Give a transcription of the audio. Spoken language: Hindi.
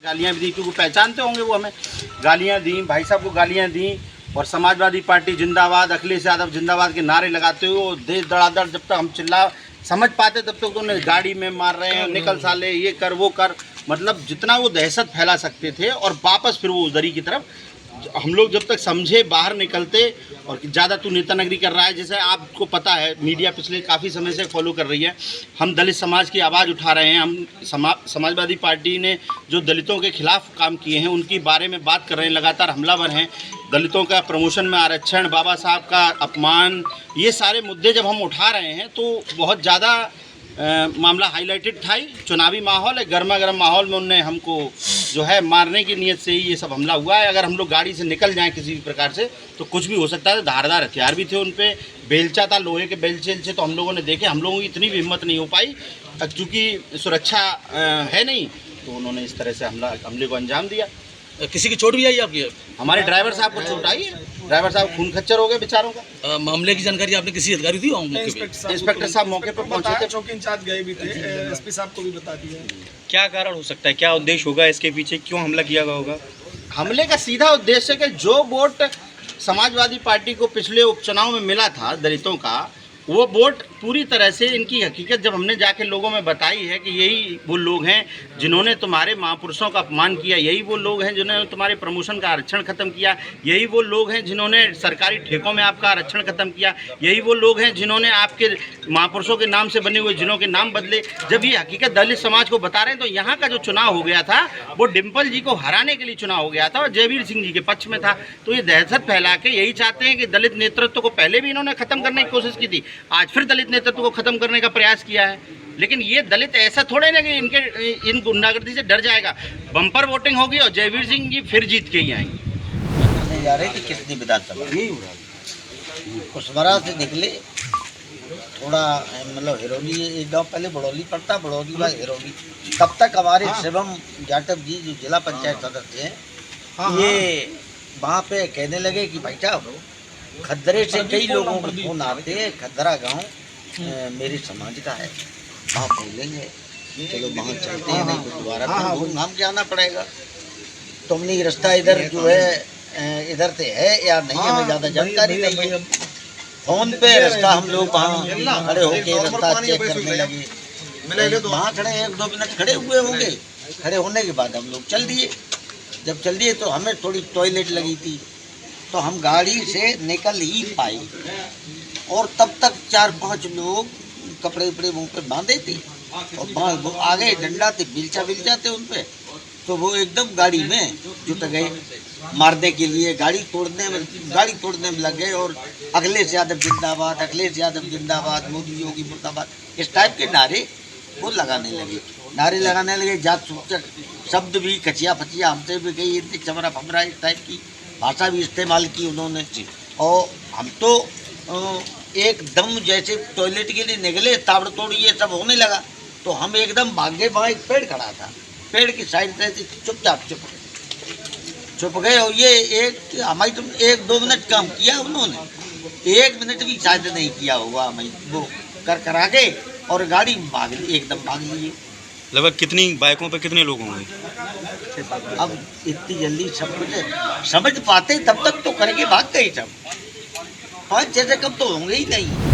गालियाँ भी दी, क्योंकि पहचानते होंगे वो हमें। गालियाँ दी, भाई साहब को गालियाँ दी, और समाजवादी पार्टी जिंदाबाद, अखिलेश यादव जिंदाबाद के नारे लगाते हुए देश धड़ाधड़ जब तक हम चिल्ला समझ पाते तब तक तो उन्हें गाड़ी में मार रहे हैं, निकल साले, ये कर वो कर, मतलब जितना वो दहशत फैला सकते थे। और वापस फिर वो उधरी की तरफ हम लोग जब तक समझे बाहर निकलते। और ज़्यादा तू नेता नगरी कर रहा है, जैसे आपको पता है मीडिया पिछले काफ़ी समय से फॉलो कर रही है, हम दलित समाज की आवाज़ उठा रहे हैं। हम समाजवादी पार्टी ने जो दलितों के खिलाफ काम किए हैं उनकी बारे में बात कर रहे हैं, लगातार हमलावर हैं। दलितों का प्रमोशन में आरक्षण, बाबा साहब का अपमान, ये सारे मुद्दे जब हम उठा रहे हैं तो बहुत ज़्यादा मामला हाईलाइटेड था ही। चुनावी माहौल है, गर्मा गर्म माहौल में उनने हमको जो है मारने की नीयत से ही ये सब हमला हुआ है। अगर हम लोग गाड़ी से निकल जाएं किसी भी प्रकार से तो कुछ भी हो सकता है। धारदार हथियार भी थे उन पे, बेलचा था, लोहे के बेलचे से तो हम लोगों ने देखे। हम लोगों की इतनी भी हिम्मत नहीं हो पाई, क्योंकि सुरक्षा है नहीं, तो उन्होंने इस तरह से हमले को अंजाम दिया। किसी की चोट भी आई आपकी? हमारे ड्राइवर साहब को चोट आई है, ड्राइवर साहब खून खच्चर हो गए बेचारों का। मामले की जानकारी आपने किसी अधिकारी दी? इंस्पेक्टर साहब मौके पर पहुंचे थे, चौकी इंचार्ज गए भी थे, एसपी साहब को भी बता दिया। क्या कारण हो सकता है, क्या उद्देश्य होगा इसके पीछे, क्यों हमला किया गया होगा? हमले का सीधा उद्देश्य है कि जो वोट समाजवादी पार्टी को पिछले उपचुनाव में मिला था दलितों का, वो वोट पूरी तरह से इनकी हकीकत जब हमने जाके लोगों में बताई है कि यही वो लोग हैं जिन्होंने तुम्हारे महापुरुषों का अपमान किया, यही वो लोग हैं जिन्होंने तुम्हारे प्रमोशन का आरक्षण खत्म किया, यही वो लोग हैं जिन्होंने सरकारी ठेकों में आपका आरक्षण खत्म किया, यही वो लोग हैं जिन्होंने आपके महापुरुषों के नाम से बने हुए जिलों के नाम बदले। जब ये हकीकत दलित समाज को बता रहे हैं तो यहाँ का जो चुनाव हो गया था वो डिम्पल जी को हराने के लिए चुनाव हो गया था और जयवीर सिंह जी के पक्ष में था। तो ये दहशत फैला के यही चाहते हैं कि दलित नेतृत्व को पहले भी इन्होंने खत्म करने की कोशिश की थी, आज फिर दलित नेतृत्व को खत्म करने का प्रयास किया है। लेकिन ये दलित ऐसा थोड़े ना कि इन गुंडागर्दी से डर जाएगा। बम्पर वोटिंग होगी और जयवीर सिंह जी फिर जीत के ही आएंगे। जा रहे थे किसने विधानसभा कुशमरा से निकले, थोड़ा मतलब हिरोली, एक गांव पहले बड़ौली पड़ता, बड़ौली बाद हिरोली। तब तक हमारे शिवम जाटव जी जो जिला पंचायत सदस्य हैं, ये वहाँ पे कहने लगे कि भाई साहब खद्दरे से कई लोगों को फोन आते हैं, खद्दरा गांव मेरे समाज का है, वहाँ बोलेंगे, चलो वहाँ चलते हैं, नहीं तो दोबारा घूम के आना पड़ेगा। तुमने ये रास्ता इधर जो है इधर से है या नहीं, हमें ज़्यादा जानकारी नहीं है। फोन पे रास्ता हम लोग वहाँ खड़े होके रास्ता चेक करने लगे। वहाँ खड़े 1-2 मिनट खड़े हुए होंगे, खड़े होने के बाद हम लोग चल दिए। जब चल दिए तो हमें थोड़ी टॉयलेट लगी थी, तो हम गाड़ी से निकल ही पाए। और तब तक 4-5 लोग कपड़े उपड़े मुँह पे बांधे थे और आगे डंडा थे, बिलचा थे उन पे। तो वो एकदम गाड़ी में जुट गए मारने के लिए, गाड़ी तोड़ने में लग गए। और अखिलेश यादव जिंदाबाद, अखिलेश यादव जिंदाबाद, मोदी योगी मुर्दाबाद, इस टाइप के नारे वो लगाने लगे। जात सूचक शब्द भी, कचिया फचिया हमसे भी गई, चमरा फमरा, इस टाइप की भाषा भी इस्तेमाल की उन्होंने। और हम तो एकदम जैसे टॉयलेट के लिए निकले, ताबड़तोड़ ये सब होने लगा, तो हम एकदम भागे। वहाँ एक पेड़ खड़ा था, पेड़ की साइड से चुपचाप छुप गए। और ये हमारी तो 1-2 मिनट काम किया उन्होंने, 1 मिनट भी शायद नहीं किया होगा हमें, वो करा के और गाड़ी एकदम भाग लिए। लगभग कितनी बाइकों पे कितने लोग होंगे? अब इतनी जल्दी सब कुछ समझ पाते तब तक तो करके भाग गए सब, 5-6 कम तो होंगे ही नहीं।